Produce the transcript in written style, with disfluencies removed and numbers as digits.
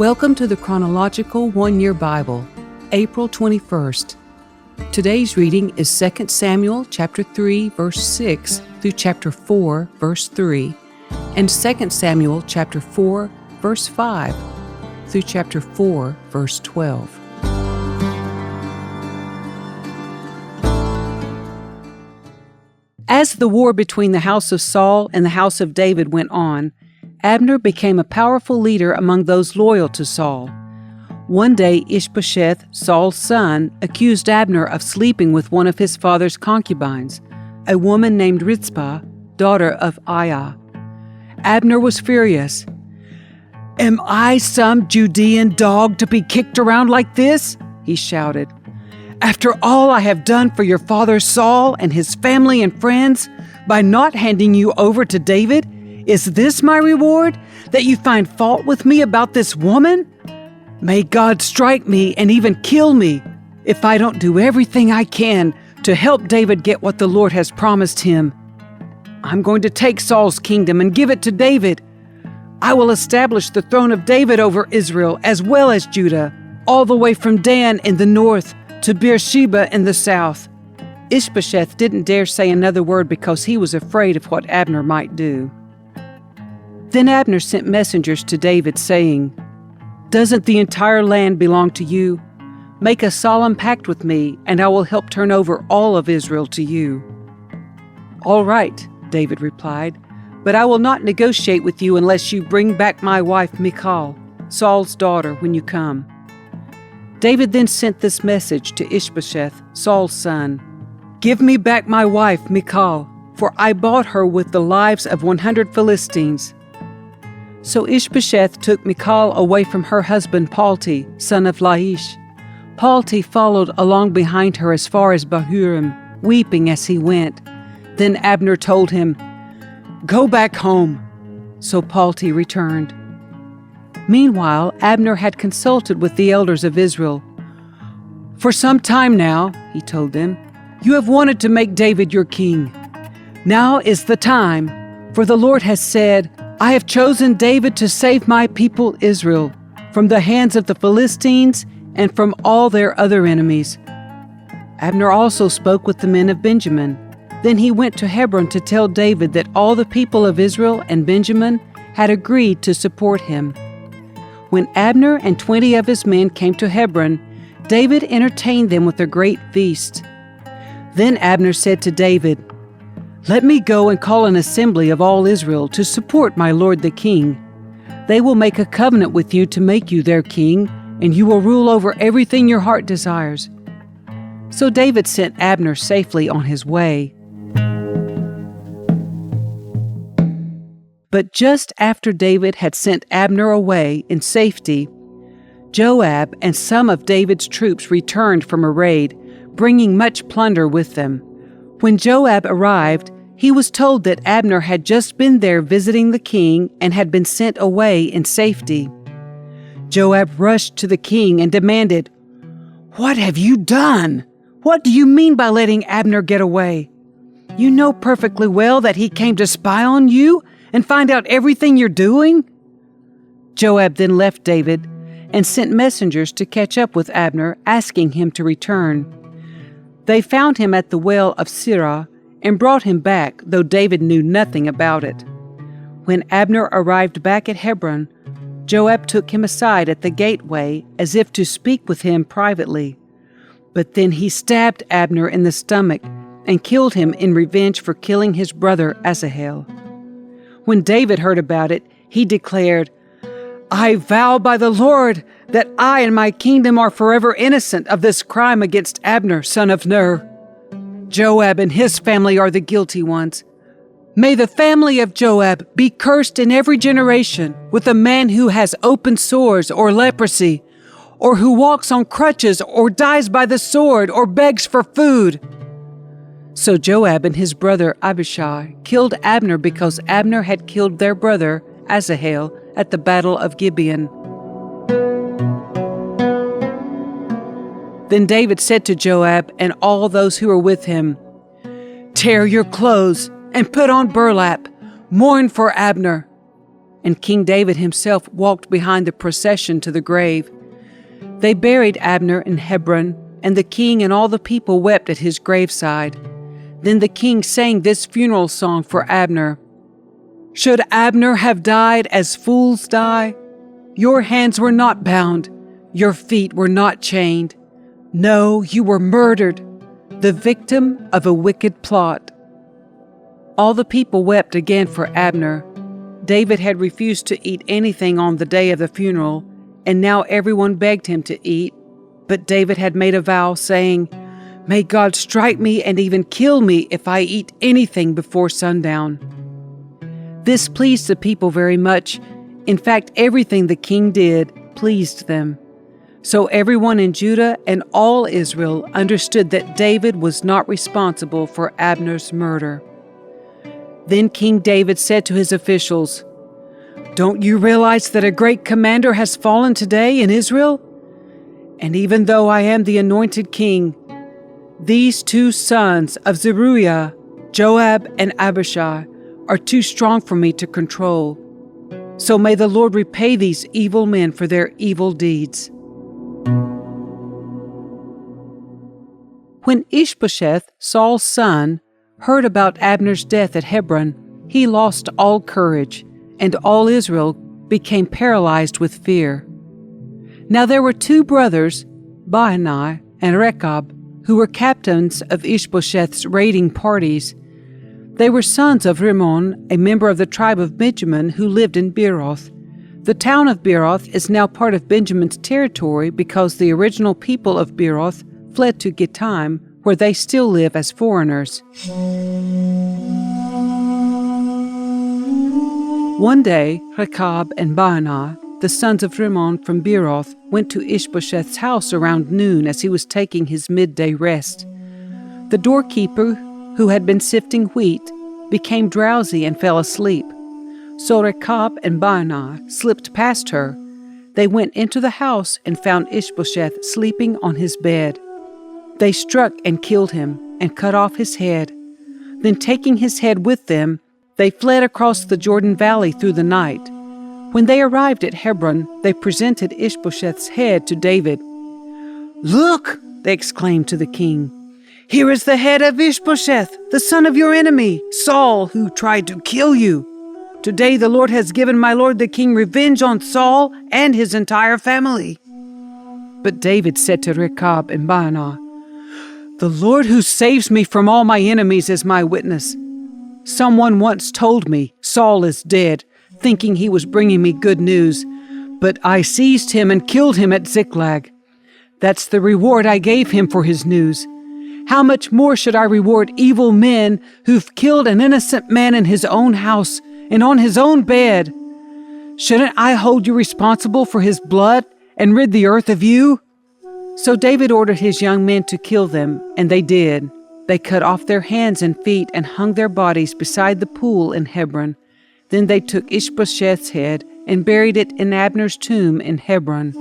Welcome to the Chronological One-Year Bible, April 21st. Today's reading is 2 Samuel chapter 3, verse 6 through chapter 4, verse 3, and 2 Samuel chapter 4, verse 5 through chapter 4, verse 12. As the war between the house of Saul and the house of David went on, Abner became a powerful leader among those loyal to Saul. One day, Ishbosheth, Saul's son, accused Abner of sleeping with one of his father's concubines, a woman named Rizpah, daughter of Aiah. Abner was furious. "Am I some Judean dog to be kicked around like this?" he shouted. "After all I have done for your father Saul and his family and friends, by not handing you over to David, is this my reward, that you find fault with me about this woman? May God strike me and even kill me if I don't do everything I can to help David get what the Lord has promised him. I'm going to take Saul's kingdom and give it to David. I will establish the throne of David over Israel as well as Judah, all the way from Dan in the north to Beersheba in the south." Ishbosheth didn't dare say another word because he was afraid of what Abner might do. Then Abner sent messengers to David, saying, "Doesn't the entire land belong to you? Make a solemn pact with me, and I will help turn over all of Israel to you." "All right," David replied, "but I will not negotiate with you unless you bring back my wife Michal, Saul's daughter, when you come." David then sent this message to Ishbosheth, Saul's son, "Give me back my wife Michal, for I bought her with the lives of 100 Philistines." So Ishbosheth took Michal away from her husband Palti, son of Laish. Palti followed along behind her as far as Bahurim, weeping as he went. Then Abner told him, "Go back home." So Palti returned. Meanwhile, Abner had consulted with the elders of Israel. "For some time now," he told them, "you have wanted to make David your king. Now is the time, for the Lord has said, 'I have chosen David to save my people Israel from the hands of the Philistines and from all their other enemies.'" Abner also spoke with the men of Benjamin. Then he went to Hebron to tell David that all the people of Israel and Benjamin had agreed to support him. When Abner and 20 of his men came to Hebron, David entertained them with a great feast. Then Abner said to David, "Let me go and call an assembly of all Israel to support my lord the king. They will make a covenant with you to make you their king, and you will rule over everything your heart desires." So David sent Abner safely on his way. But just after David had sent Abner away in safety, Joab and some of David's troops returned from a raid, bringing much plunder with them. When Joab arrived, he was told that Abner had just been there visiting the king and had been sent away in safety. Joab rushed to the king and demanded, "What have you done? What do you mean by letting Abner get away? You know perfectly well that he came to spy on you and find out everything you're doing." Joab then left David and sent messengers to catch up with Abner, asking him to return. They found him at the well of Sirah and brought him back, though David knew nothing about it. When Abner arrived back at Hebron, Joab took him aside at the gateway as if to speak with him privately. But then he stabbed Abner in the stomach and killed him in revenge for killing his brother Asahel. When David heard about it, he declared, "I vow by the Lord that I and my kingdom are forever innocent of this crime against Abner, son of Ner. Joab and his family are the guilty ones. May the family of Joab be cursed in every generation with a man who has open sores or leprosy, or who walks on crutches or dies by the sword or begs for food." So Joab and his brother Abishai killed Abner because Abner had killed their brother Asahel at the battle of Gibeon. Then David said to Joab and all those who were with him, "Tear your clothes and put on burlap, mourn for Abner." and King David himself walked behind the procession to the grave. They buried Abner in Hebron, and the king and all the people wept at his graveside. Then the king sang this funeral song for Abner. Should Abner have died as fools die? Your hands were not bound, your feet were not chained. No, you were murdered, the victim of a wicked plot. All the people wept again for Abner. David had refused to eat anything on the day of the funeral, and now everyone begged him to eat. But David had made a vow, saying, May God strike me and even kill me if I eat anything before sundown. This pleased the people very much. In fact, everything the king did pleased them. So everyone in Judah and all Israel understood that David was not responsible for Abner's murder. Then King David said to his officials, Don't you realize that a great commander has fallen today in Israel? And even though I am the anointed king, these two sons of Zeruiah, Joab and Abishai, are too strong for me to control. So may the Lord repay these evil men for their evil deeds. When Ishbosheth, Saul's son, heard about Abner's death at Hebron, he lost all courage, and all Israel became paralyzed with fear. Now there were two brothers, Baanai and Rechab, who were captains of Ishbosheth's raiding parties. They were sons of Rimmon, a member of the tribe of Benjamin, who lived in Beeroth. The town of Beeroth is now part of Benjamin's territory because the original people of Beeroth fled to Gittim, where they still live as foreigners. One day, Rechab and Baanai, the sons of Rimmon from Beeroth, went to Ishbosheth's house around noon as he was taking his midday rest. The doorkeeper, who had been sifting wheat, became drowsy and fell asleep. So Rechab and Baanai slipped past her. They went into the house and found Ishbosheth sleeping on his bed. They struck and killed him and cut off his head. Then taking his head with them, they fled across the Jordan Valley through the night. When they arrived at Hebron, they presented Ishbosheth's head to David. Look, they exclaimed to the king, here is the head of Ishbosheth, the son of your enemy, Saul, who tried to kill you. Today the Lord has given my lord the king revenge on Saul and his entire family. But David said to Rechab and Baanai, The Lord who saves me from all my enemies is my witness. Someone once told me Saul is dead, thinking he was bringing me good news, but I seized him and killed him at Ziklag. That's the reward I gave him for his news. How much more should I reward evil men who've killed an innocent man in his own house and on his own bed? Shouldn't I hold you responsible for his blood and rid the earth of you? So David ordered his young men to kill them, and they did. They cut off their hands and feet and hung their bodies beside the pool in Hebron. Then they took Ishbosheth's head and buried it in Abner's tomb in Hebron.